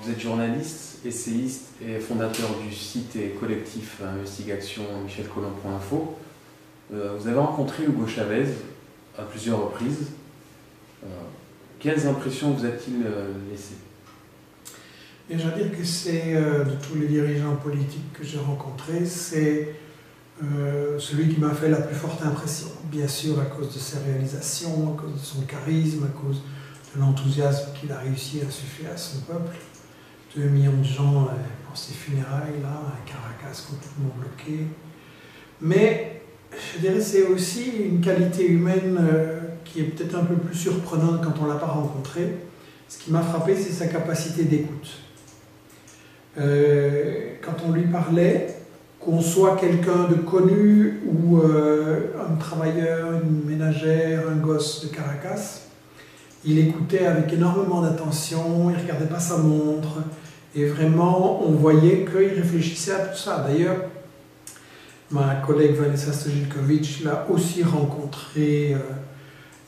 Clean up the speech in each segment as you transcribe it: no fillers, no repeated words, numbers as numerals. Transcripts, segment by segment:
Vous êtes journaliste, essayiste et fondateur du site et collectif Investigation michelcollon.info. Vous avez rencontré Hugo Chavez à plusieurs reprises. Quelles impressions vous a-t-il laissées? Et je veux dire que c'est, de tous les dirigeants politiques que j'ai rencontrés, c'est celui qui m'a fait la plus forte impression. Bien sûr à cause de ses réalisations, à cause de son charisme, à cause de l'enthousiasme qu'il a réussi à insuffler à son peuple. 2 millions de gens pour ses funérailles, là, à Caracas complètement bloqué. Mais je dirais c'est aussi une qualité humaine qui est peut-être un peu plus surprenante quand on ne l'a pas rencontré. Ce qui m'a frappé, c'est sa capacité d'écoute. Quand on lui parlait, qu'on soit quelqu'un de connu ou un travailleur, une ménagère, un gosse de Caracas, il écoutait avec énormément d'attention, il ne regardait pas sa montre, et vraiment on voyait qu'il réfléchissait à tout ça. D'ailleurs, ma collègue Vanessa Stojilkovic l'a aussi rencontré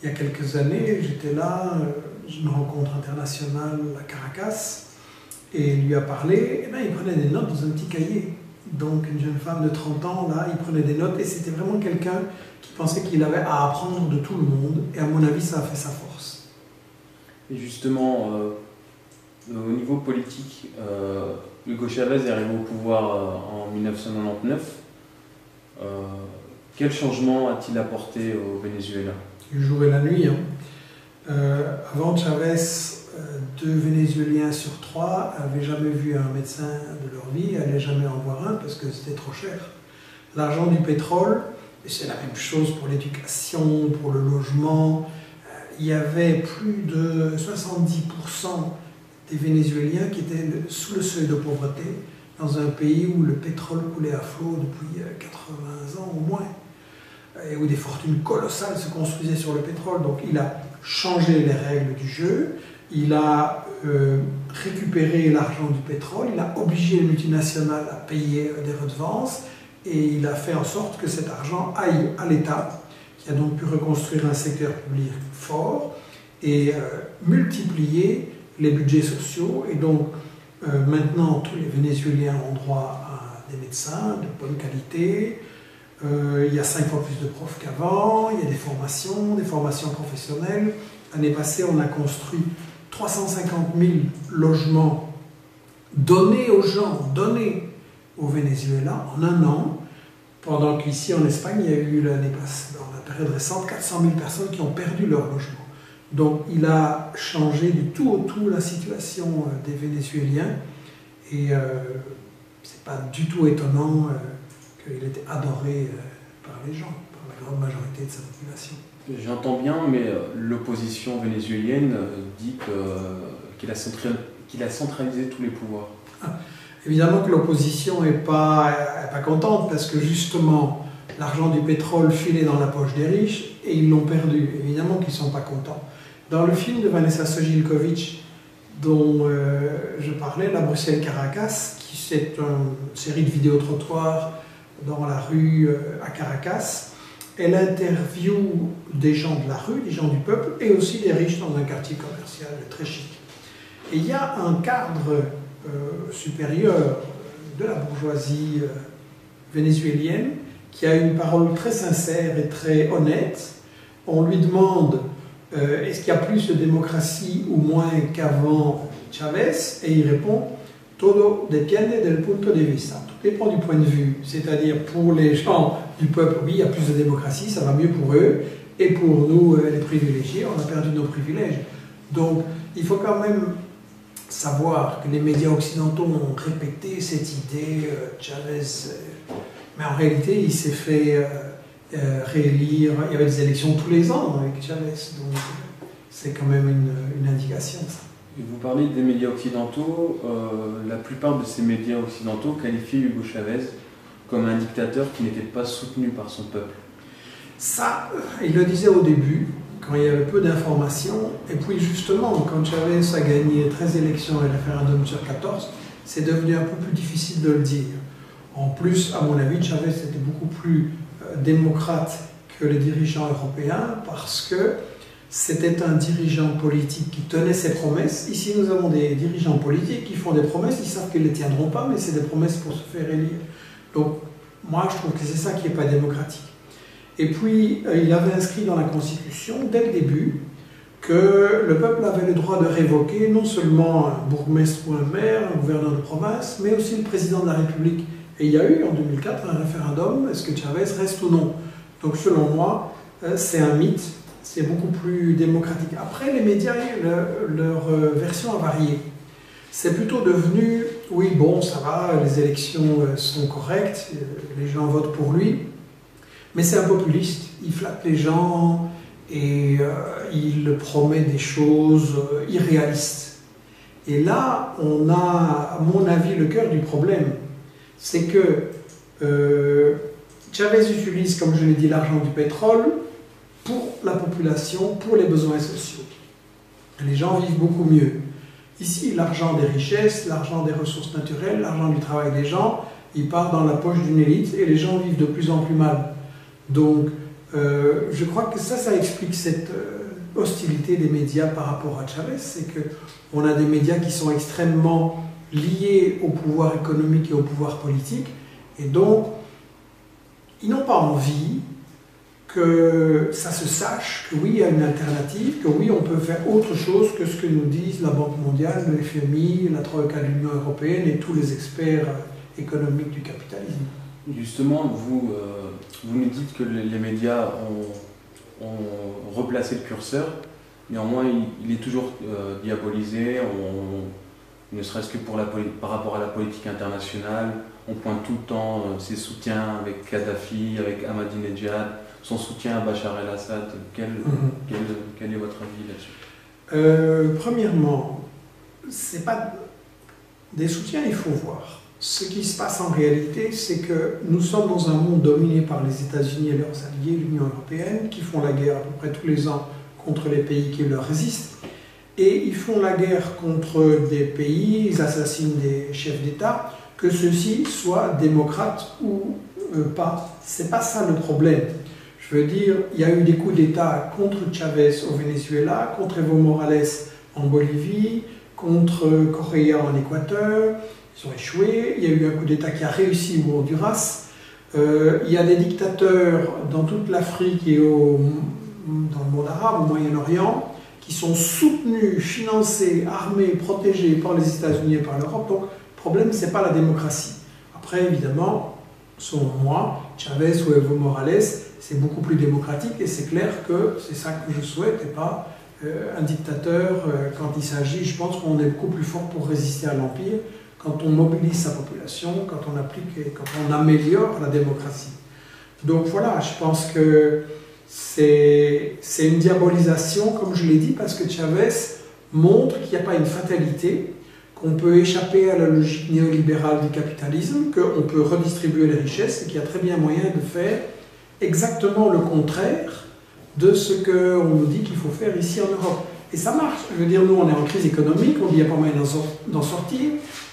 il y a quelques années. J'étais là, une rencontre internationale à Caracas, et il lui a parlé, et bien, il prenait des notes dans un petit cahier. Donc une jeune femme de 30 ans, là, il prenait des notes, et c'était vraiment quelqu'un qui pensait qu'il avait à apprendre de tout le monde, et à mon avis, ça a fait sa force. Et justement, au niveau politique, Hugo Chavez est arrivé au pouvoir en 1999. Quel changement a-t-il apporté au Venezuela? Du jour et la nuit. Avant Chavez, 2 Vénézuéliens sur 3 n'avaient jamais vu un médecin de leur vie, n'allaient jamais en voir un parce que c'était trop cher. L'argent du pétrole, et c'est la même chose pour l'éducation, pour le logement, il y avait plus de 70% des Vénézuéliens qui étaient sous le seuil de pauvreté dans un pays où le pétrole coulait à flot depuis 80 ans au moins, et où des fortunes colossales se construisaient sur le pétrole. Donc il a changé les règles du jeu, il a récupéré l'argent du pétrole, il a obligé les multinationales à payer des redevances, et il a fait en sorte que cet argent aille à l'État, qui a donc pu reconstruire un secteur public fort et multiplier les budgets sociaux. Et donc maintenant tous les Vénézuéliens ont droit à des médecins de bonne qualité. Il y a 5 fois plus de profs qu'avant, il y a des formations professionnelles. L'année passée, on a construit 350 000 logements donnés aux gens, donnés au Venezuela en un an, pendant qu'ici en Espagne, il y a eu l'année passée, dans la période récente, 400 000 personnes qui ont perdu leur logement. Donc il a changé du tout au tout la situation des Vénézuéliens, et c'est pas du tout étonnant qu'il était adoré par les gens, par la grande majorité de sa population. J'entends bien, mais l'opposition vénézuélienne dit qu'il a centralisé tous les pouvoirs. Évidemment que l'opposition n'est pas contente, parce que justement l'argent du pétrole filait dans la poche des riches et ils l'ont perdu. Évidemment qu'ils ne sont pas contents. Dans le film de Vanessa Stojilkovic dont je parlais, La Bruxelles-Caracas, qui c'est une série de vidéos-trottoirs dans la rue à Caracas, elle interviewe des gens de la rue, des gens du peuple, et aussi des riches dans un quartier commercial très chic. Et il y a un cadre supérieur de la bourgeoisie vénézuélienne qui a une parole très sincère et très honnête. On lui demande est-ce qu'il y a plus de démocratie ou moins qu'avant Chavez, et il répond todo depende del punto de vista. Tout dépend du point de vue. C'est-à-dire, pour les gens du peuple, oui, il y a plus de démocratie, ça va mieux pour eux, et pour nous, les privilégiés, on a perdu nos privilèges. Donc, il faut quand même savoir que les médias occidentaux ont répété cette idée, Chavez, mais en réalité, il s'est fait réélire. Il y avait des élections tous les ans avec Chavez, donc c'est quand même une indication, ça. Et vous parlez des médias occidentaux. La plupart de ces médias occidentaux qualifient Hugo Chavez comme un dictateur qui n'était pas soutenu par son peuple. Ça, il le disait au début, quand il y avait peu d'informations, et puis justement, quand Chavez a gagné 13 élections et référendum sur 14, c'est devenu un peu plus difficile de le dire. En plus, à mon avis, Chavez était beaucoup plus démocrate que les dirigeants européens, parce que c'était un dirigeant politique qui tenait ses promesses. Ici, nous avons des dirigeants politiques qui font des promesses, ils savent qu'ils ne les tiendront pas, mais c'est des promesses pour se faire élire. Donc, moi, je trouve que c'est ça qui n'est pas démocratique. Et puis, il avait inscrit dans la Constitution, dès le début, que le peuple avait le droit de révoquer non seulement un bourgmestre ou un maire, un gouverneur de province, mais aussi le président de la République. Et il y a eu, en 2004, un référendum, est-ce que Chavez reste ou non? Donc, selon moi, c'est un mythe, c'est beaucoup plus démocratique. Après, les médias, leur version a varié. C'est plutôt devenu, oui, bon, ça va, les élections sont correctes, les gens votent pour lui, mais c'est un populiste, il flatte les gens et il promet des choses irréalistes. Et là, on a, à mon avis, le cœur du problème. C'est que Chavez utilise, comme je l'ai dit, l'argent du pétrole pour la population, pour les besoins sociaux. Les gens vivent beaucoup mieux. Ici, l'argent des richesses, l'argent des ressources naturelles, l'argent du travail des gens, il part dans la poche d'une élite et les gens vivent de plus en plus mal. Donc, je crois que ça explique cette hostilité des médias par rapport à Chavez, c'est qu'on a des médias qui sont extrêmement liés au pouvoir économique et au pouvoir politique, et donc, ils n'ont pas envie que ça se sache, que oui, il y a une alternative, que oui, on peut faire autre chose que ce que nous disent la Banque mondiale, le FMI, la Troïka de l'Union européenne et tous les experts économiques du capitalisme. Justement, vous nous dites que les médias ont replacé le curseur, néanmoins il est toujours diabolisé, ne serait-ce que par rapport à la politique internationale, on pointe tout le temps ses soutiens avec Kadhafi, avec Ahmadinejad, son soutien à Bachar el-Assad. Quel est votre avis là-dessus? Premièrement, c'est pas des soutiens, il faut voir. Ce qui se passe en réalité, c'est que nous sommes dans un monde dominé par les États-Unis et leurs alliés, l'Union européenne, qui font la guerre à peu près tous les ans contre les pays qui leur résistent. Et ils font la guerre contre des pays, ils assassinent des chefs d'État, que ceux-ci soient démocrates ou pas. C'est pas ça le problème. Je veux dire, il y a eu des coups d'État contre Chavez au Venezuela, contre Evo Morales en Bolivie, contre Correa en Équateur. Ils ont échoué. Il y a eu un coup d'État qui a réussi au Honduras. Il y a des dictateurs dans toute l'Afrique et dans le monde arabe, au Moyen-Orient, qui sont soutenus, financés, armés, protégés par les États-Unis et par l'Europe. Donc, le problème, ce n'est pas la démocratie. Après, évidemment, selon moi, Chavez ou Evo Morales, c'est beaucoup plus démocratique et c'est clair que c'est ça que je souhaite et pas un dictateur. Quand il s'agit, je pense qu'on est beaucoup plus fort pour résister à l'Empire quand on mobilise sa population, quand on applique et quand on améliore la démocratie. Donc voilà, je pense que c'est une diabolisation, comme je l'ai dit, parce que Chavez montre qu'il n'y a pas une fatalité, qu'on peut échapper à la logique néolibérale du capitalisme, qu'on peut redistribuer les richesses et qu'il y a très bien moyen de faire exactement le contraire de ce qu'on nous dit qu'il faut faire ici en Europe. Et ça marche. Je veux dire, nous, on est en crise économique, on dit qu'il n'y a pas moyen d'en sortir.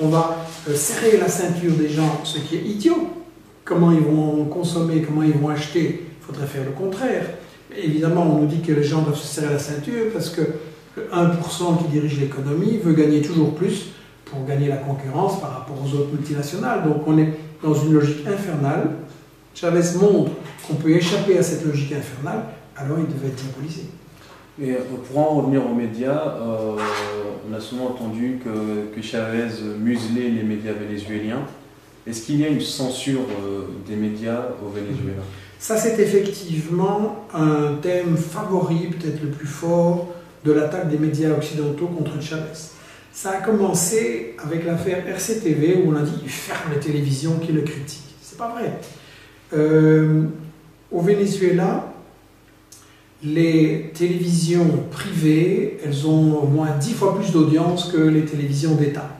On va serrer la ceinture des gens, ce qui est idiot. Comment ils vont consommer, comment ils vont acheter, il faudrait faire le contraire. Mais évidemment, on nous dit que les gens doivent se serrer la ceinture parce que le 1% qui dirige l'économie veut gagner toujours plus pour gagner la concurrence par rapport aux autres multinationales. Donc on est dans une logique infernale. Chavez montre qu'on peut échapper à cette logique infernale, alors il devait être diabolisé. Et pour en revenir aux médias, on a souvent entendu que Chavez muselait les médias vénézuéliens. Est-ce qu'il y a une censure des médias au Venezuela? Ça, c'est effectivement un thème favori, peut-être le plus fort, de l'attaque des médias occidentaux contre Chavez. Ça a commencé avec l'affaire RCTV, où on a dit qu'il ferme les télévisions qui le critiquent. C'est pas vrai. Au Venezuela, les télévisions privées, elles ont au moins 10 fois plus d'audience que les télévisions d'État.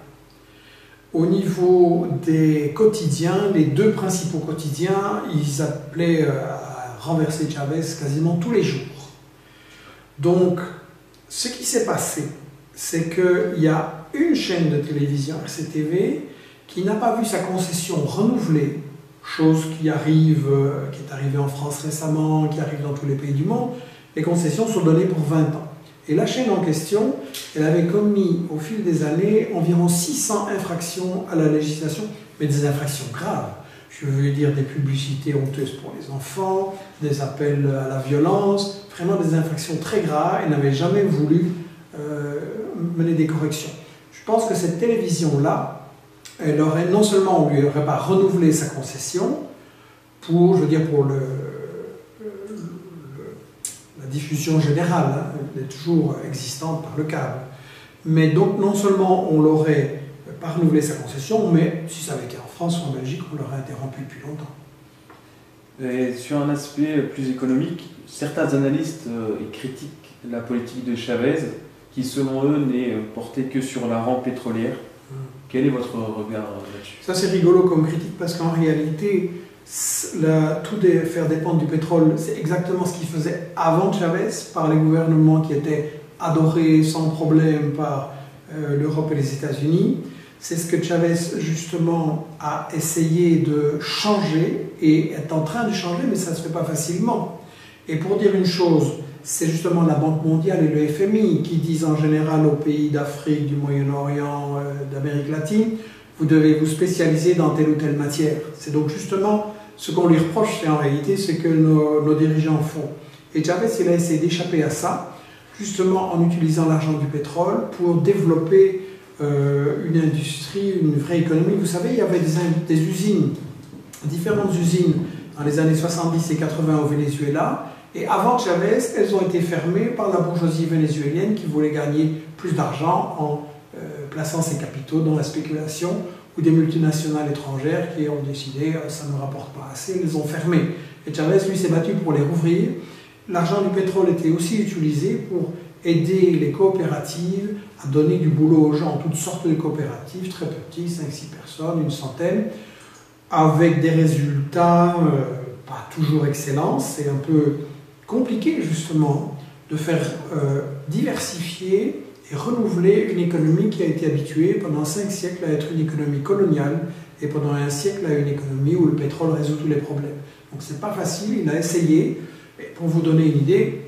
Au niveau des quotidiens, les deux principaux quotidiens, ils appelaient à renverser Chavez quasiment tous les jours. Donc, ce qui s'est passé, c'est qu'il y a une chaîne de télévision, RCTV, qui n'a pas vu sa concession renouvelée, chose qui est arrivée en France récemment, qui arrive dans tous les pays du monde, les concessions sont données pour 20 ans. Et la chaîne en question, elle avait commis au fil des années environ 600 infractions à la législation, mais des infractions graves. Je veux dire des publicités honteuses pour les enfants, des appels à la violence, vraiment des infractions très graves, et n'avait jamais voulu mener des corrections. Je pense que cette télévision-là, elle aurait non seulement, on ne lui aurait pas renouvelé sa concession, pour, je veux dire, pour la diffusion générale, hein, elle est toujours existante par le câble, mais donc non seulement on l'aurait pas renouvelé sa concession, mais si ça avait été en France ou en Belgique, on l'aurait interrompu depuis longtemps. Et sur un aspect plus économique, certains analystes critiquent la politique de Chavez, qui selon eux n'est portée que sur la rente pétrolière. Quel est votre regard là-dessus? Ça c'est rigolo comme critique parce qu'en réalité, faire dépendre du pétrole, c'est exactement ce qu'ils faisaient avant Chavez par les gouvernements qui étaient adorés sans problème par l'Europe et les États-Unis. C'est ce que Chavez justement a essayé de changer et est en train de changer, mais ça ne se fait pas facilement. Et pour dire une chose, c'est justement la Banque mondiale et le FMI qui disent en général aux pays d'Afrique, du Moyen-Orient, d'Amérique latine, vous devez vous spécialiser dans telle ou telle matière. C'est donc justement ce qu'on lui reproche, c'est en réalité ce que nos dirigeants font. Et Chavez, il a essayé d'échapper à ça, justement en utilisant l'argent du pétrole pour développer une industrie, une vraie économie. Vous savez, il y avait des usines, différentes usines dans les années 70 et 80 au Venezuela, et avant Chavez, elles ont été fermées par la bourgeoisie vénézuélienne qui voulait gagner plus d'argent en plaçant ses capitaux dans la spéculation, ou des multinationales étrangères qui ont décidé ça ne rapporte pas assez, ils les ont fermées. Et Chavez, lui, s'est battu pour les rouvrir. L'argent du pétrole était aussi utilisé pour aider les coopératives à donner du boulot aux gens, toutes sortes de coopératives, très petites, 5-6 personnes, une centaine, avec des résultats pas toujours excellents. C'est un peu compliqué justement de faire diversifier et renouveler une économie qui a été habituée pendant 5 siècles à être une économie coloniale et pendant un siècle à une économie où le pétrole résout tous les problèmes. Donc c'est pas facile, il a essayé. Et pour vous donner une idée,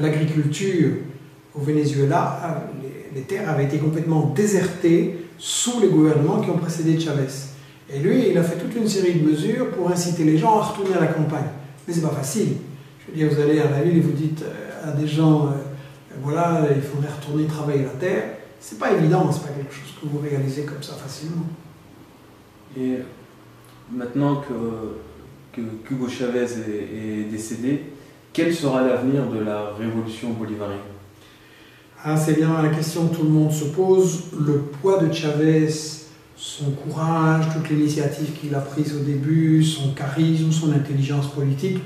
l'agriculture au Venezuela, les terres avaient été complètement désertées sous les gouvernements qui ont précédé Chavez. Et lui, il a fait toute une série de mesures pour inciter les gens à retourner à la campagne. Mais c'est pas facile. Je veux dire, vous allez à la ville et vous dites à des gens, voilà, il faudrait retourner travailler la terre. C'est pas évident, c'est pas quelque chose que vous réalisez comme ça facilement. Et maintenant qu'Hugo Chavez est décédé, quel sera l'avenir de la révolution bolivarienne? Ah, c'est bien la question que tout le monde se pose. Le poids de Chavez, son courage, toute l'initiative qu'il a prise au début, son charisme, son intelligence politique,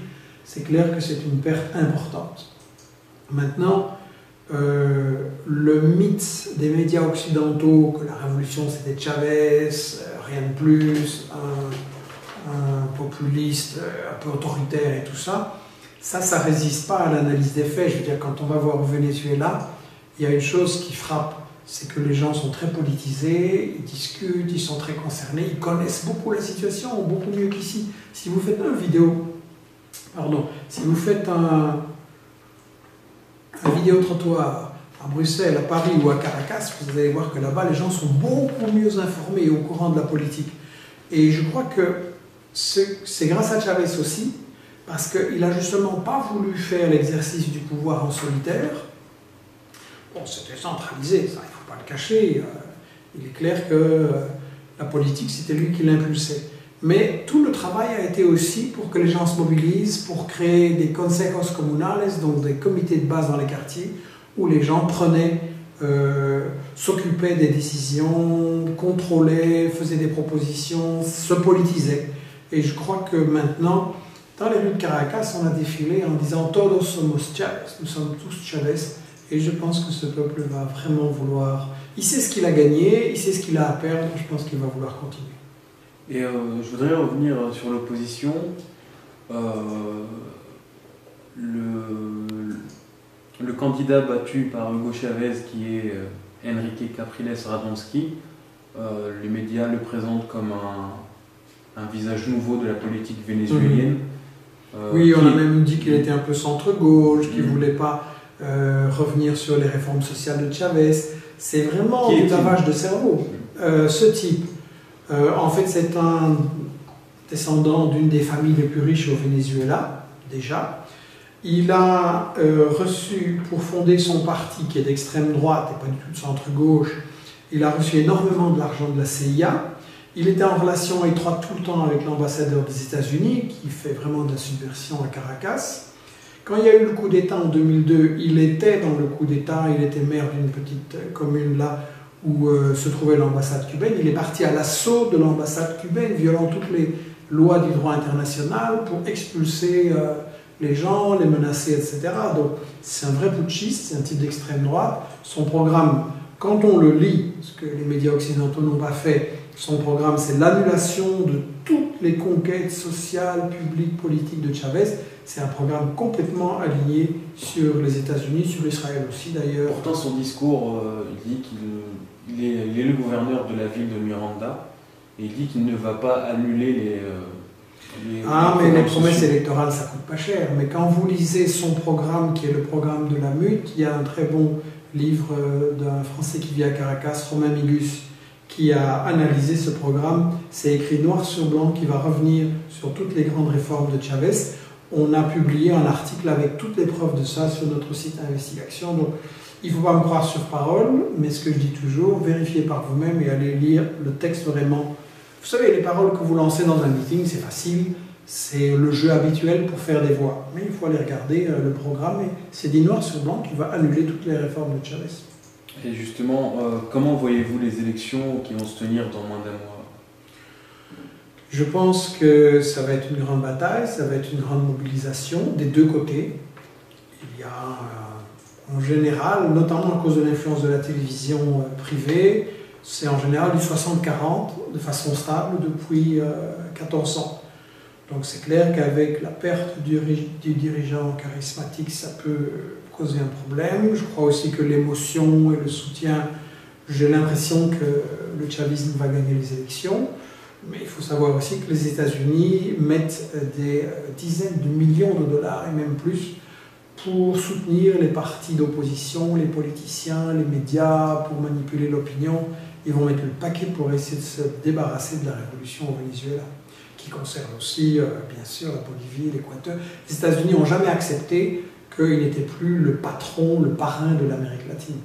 c'est clair que c'est une perte importante. Maintenant, le mythe des médias occidentaux que la révolution c'était Chavez, rien de plus, un populiste un peu autoritaire et tout ça, ça résiste pas à l'analyse des faits. Je veux dire, quand on va voir au Venezuela, il y a une chose qui frappe, c'est que les gens sont très politisés, ils discutent, ils sont très concernés, ils connaissent beaucoup la situation, beaucoup mieux qu'ici. Si vous faites si vous faites un vidéo-trottoir à Bruxelles, à Paris ou à Caracas, vous allez voir que là-bas, les gens sont beaucoup mieux informés et au courant de la politique. Et je crois que c'est grâce à Chavez aussi, parce qu'il n'a justement pas voulu faire l'exercice du pouvoir en solitaire. Bon, c'était centralisé, ça, il ne faut pas le cacher. Il est clair que la politique, c'était lui qui l'impulsait. Mais tout le travail a été aussi pour que les gens se mobilisent, pour créer des consejos comunales, donc des comités de base dans les quartiers, où les gens s'occupaient des décisions, contrôlaient, faisaient des propositions, se politisaient. Et je crois que maintenant, dans les rues de Caracas, on a défilé en disant « Todos somos Chavez », nous sommes tous Chavez. Et je pense que ce peuple va vraiment vouloir... Il sait ce qu'il a gagné, il sait ce qu'il a à perdre, je pense qu'il va vouloir continuer. Et je voudrais revenir sur l'opposition. Le candidat battu par Hugo Chavez, qui est Enrique Capriles Radonski, les médias le présentent comme un visage nouveau de la politique vénézuélienne. Oui, on a même dit qu'il était un peu centre-gauche, qu'il ne voulait pas revenir sur les réformes sociales de Chavez. C'est vraiment du lavage de cerveau. Ce type, en fait, c'est un descendant d'une des familles les plus riches au Venezuela, déjà. Il a reçu, pour fonder son parti, qui est d'extrême droite et pas du tout de centre-gauche, il a reçu énormément de l'argent de la CIA. Il était en relation étroite tout le temps avec l'ambassadeur des États-Unis, qui fait vraiment de la subversion à Caracas. Quand il y a eu le coup d'État en 2002, il était dans le coup d'État, il était maire d'une petite commune là où se trouvait l'ambassade cubaine. Il est parti à l'assaut de l'ambassade cubaine, violant toutes les lois du droit international pour expulser les gens, les menacer, etc. Donc c'est un vrai putschiste, c'est un type d'extrême droite. Son programme, quand on le lit, ce que les médias occidentaux n'ont pas fait, son programme c'est l'annulation de toutes les conquêtes sociales, publiques, politiques de Chavez. C'est un programme complètement aligné sur les États-Unis, sur Israël aussi d'ailleurs. Pourtant son discours, il dit qu'il est le gouverneur de la ville de Miranda et il dit qu'il ne va pas annuler mais les promesses électorales, ça coûte pas cher. Mais quand vous lisez son programme, qui est le programme de la MUT, il y a un très bon livre d'un Français qui vit à Caracas, Romain Migus, qui a analysé ce programme. C'est écrit noir sur blanc, qui va revenir sur toutes les grandes réformes de Chavez. On a publié un article avec toutes les preuves de ça sur notre site Investigation. Donc, il ne faut pas me croire sur parole, mais ce que je dis toujours, vérifiez par vous-même et allez lire le texte vraiment. Vous savez, les paroles que vous lancez dans un meeting, c'est facile, c'est le jeu habituel pour faire des voix. Mais il faut aller regarder le programme et c'est dit noir sur blanc qui va annuler toutes les réformes de Chavez. Et justement, comment voyez-vous les élections qui vont se tenir dans moins d'un mois? Je pense que ça va être une grande bataille, ça va être une grande mobilisation des deux côtés. Il y a en général, notamment à cause de l'influence de la télévision privée, c'est en général du 60-40 de façon stable depuis 14 ans. Donc c'est clair qu'avec la perte du dirigeant charismatique, ça peut causer un problème. Je crois aussi que l'émotion et le soutien, j'ai l'impression que le chavisme va gagner les élections. Mais il faut savoir aussi que les États-Unis mettent des dizaines de millions de dollars et même plus pour soutenir les partis d'opposition, les politiciens, les médias, pour manipuler l'opinion. Ils vont mettre le paquet pour essayer de se débarrasser de la révolution au Venezuela, qui concerne aussi, bien sûr, la Bolivie, l'Équateur. Les États-Unis n'ont jamais accepté qu'il n'était plus le patron, le parrain de l'Amérique latine.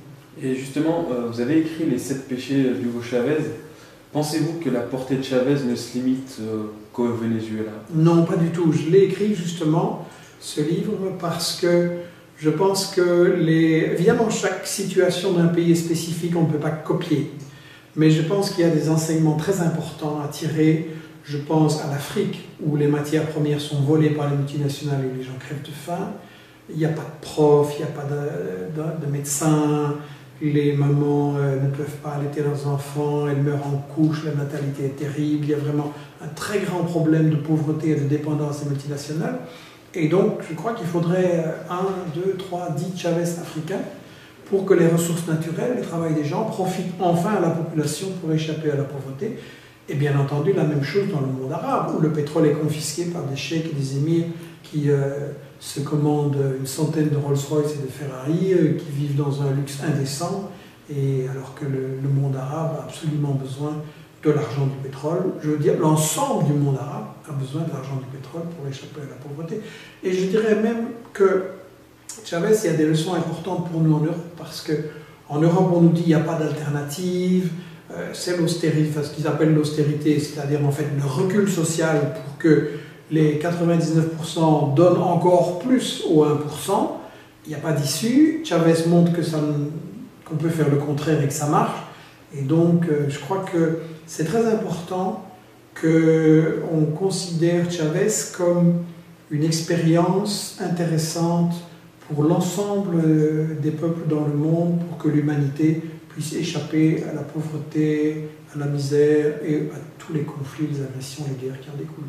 Et justement, vous avez écrit les 7 péchés d'Hugo Chavez. Pensez-vous que la portée de Chavez ne se limite qu'au Venezuela? Non, pas du tout. Je l'ai écrit justement, ce livre, parce que je pense que, évidemment, chaque situation d'un pays est spécifique, on ne peut pas copier. Mais je pense qu'il y a des enseignements très importants à tirer. Je pense à l'Afrique, où les matières premières sont volées par les multinationales et les gens crèvent de faim. Il n'y a pas de profs, il n'y a pas de médecins. Les mamans ne peuvent pas allaiter leurs enfants, elles meurent en couche, la natalité est terrible, il y a vraiment un très grand problème de pauvreté et de dépendance des multinationales. Et donc, je crois qu'il faudrait 1, 2, 3, 10 Chavez africains pour que les ressources naturelles, le travail des gens, profitent enfin à la population pour échapper à la pauvreté. Et bien entendu, la même chose dans le monde arabe, où le pétrole est confisqué par des cheikhs et des émirs qui se commandent une centaine de Rolls-Royce et de Ferrari, qui vivent dans un luxe indécent, et alors que le monde arabe a absolument besoin de l'argent du pétrole. Je veux dire, l'ensemble du monde arabe a besoin de l'argent du pétrole pour échapper à la pauvreté. Et je dirais même que Chavez, il y a des leçons importantes pour nous en Europe, parce qu'en Europe, on nous dit qu'il n'y a pas d'alternative, c'est l'austérité, enfin, ce qu'ils appellent l'austérité, c'est-à-dire en fait le recul social pour que les 99% donnent encore plus au 1%, il n'y a pas d'issue. Chavez montre qu'on peut faire le contraire et que ça marche. Et donc, je crois que c'est très important qu'on considère Chavez comme une expérience intéressante pour l'ensemble des peuples dans le monde, pour que l'humanité puisse échapper à la pauvreté, à la misère et à tous les conflits, les agressions, les guerres qui en découlent.